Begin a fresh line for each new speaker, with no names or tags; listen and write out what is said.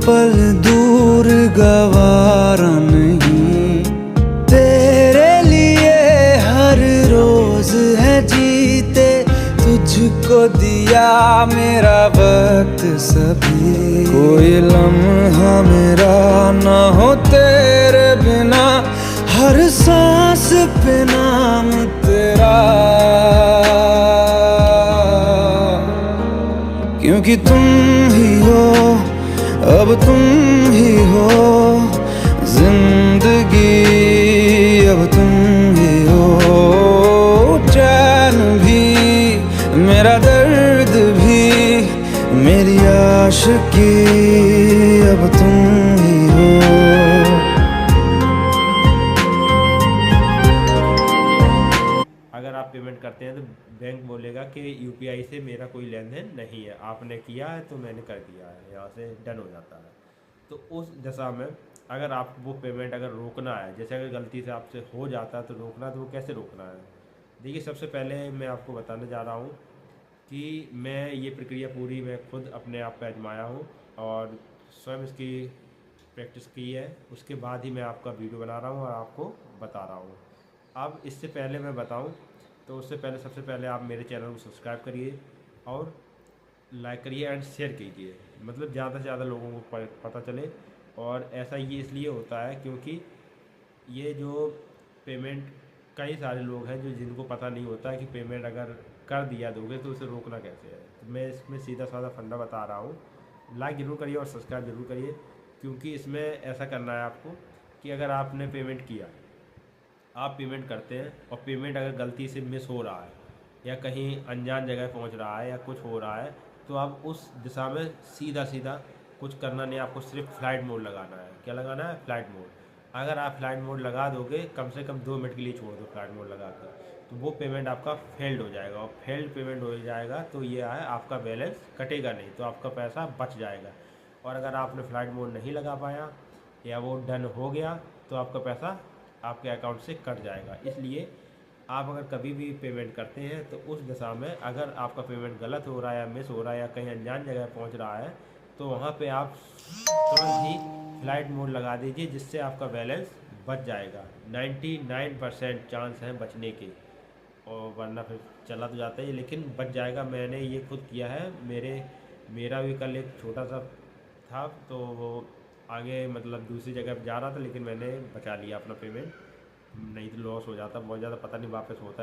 पल दूर गवारा नहीं, तेरे लिए हर रोज है जीते, तुझको दिया मेरा वक्त सभी। कोई लम्हा मेरा ना हो तेरे बिना, हर सांस पे नाम तेरा, क्योंकि तुम ही हो, अब तुम ही हो जिंदगी, अब तुम ही हो चैन भी, मेरा दर्द भी, मेरी आशिकी, अब तुम ही हो।
अगर आप पेमेंट करते हैं तो बैंक बोलेगा कि यूपीआई से मेरा कोई लेन देन नहीं है, आपने किया है तो मैंने कर दिया है, यहाँ से डन हो जाता है। तो उस दशा में अगर आप वो पेमेंट अगर रोकना है, जैसे अगर गलती से आपसे हो जाता है तो रोकना, तो वो कैसे रोकना है? देखिए, सबसे पहले मैं आपको बताने जा रहा हूँ कि मैं ये प्रक्रिया पूरी मैं खुद अपने आप पे आजमाया हूँ और स्वयं इसकी प्रैक्टिस की है। उसके बाद ही मैं आपका वीडियो बना रहा हूँ और आपको बता रहा हूँ। अब इससे पहले मैं बताऊं तो उससे पहले सबसे पहले आप मेरे चैनल को सब्सक्राइब करिए और लाइक करिए एंड शेयर कीजिए, मतलब ज़्यादा से ज़्यादा लोगों को पता चले। और ऐसा ये इसलिए होता है क्योंकि ये जो पेमेंट, कई सारे लोग हैं जो जिनको पता नहीं होता है कि पेमेंट अगर कर दिया दोगे तो उसे रोकना कैसे है। तो मैं इसमें सीधा साधा फंडा बता रहा हूँ। लाइक ज़रूर करिए और सब्सक्राइब ज़रूर करिए, क्योंकि इसमें ऐसा करना है आपको कि अगर आपने पेमेंट किया, आप पेमेंट करते हैं और पेमेंट अगर गलती से मिस हो रहा है या कहीं अनजान जगह पहुंच रहा है या कुछ हो रहा है, तो आप उस दिशा में सीधा सीधा कुछ करना नहीं, आपको सिर्फ फ़्लाइट मोड लगाना है। क्या लगाना है? Flight mode. अगर आप फ़्लाइट मोड लगा दोगे, कम से कम 2 मिनट के लिए छोड़ दो फ़्लाइट मोड लगा कर, तो वो पेमेंट आपका फेल्ड हो जाएगा। और फेल्ड पेमेंट हो जाएगा तो ये है, आपका बैलेंस कटेगा नहीं, तो आपका पैसा बच जाएगा। और अगर आपने फ़्लाइट मोड नहीं लगा पाया या वो डन हो गया तो आपका पैसा आपके अकाउंट से कट जाएगा। इसलिए आप अगर कभी भी पेमेंट करते हैं तो उस दशा में अगर आपका पेमेंट गलत हो रहा है या मिस हो रहा है या कहीं अनजान जगह पहुंच रहा है, तो वहां पे आप तुरंत ही फ़्लाइट मोड लगा दीजिए, जिससे आपका बैलेंस बच जाएगा। 99% चांस है बचने के, और वरना फिर चला तो जाता है लेकिन बच जाएगा। मैंने ये खुद किया है। मेरा भी कल एक छोटा सा था, तो वो आगे मतलब दूसरी जगह जा रहा था, लेकिन मैंने बचा लिया अपना पेमेंट, नहीं तो लॉस हो जाता बहुत ज़्यादा, पता नहीं वापस होता है।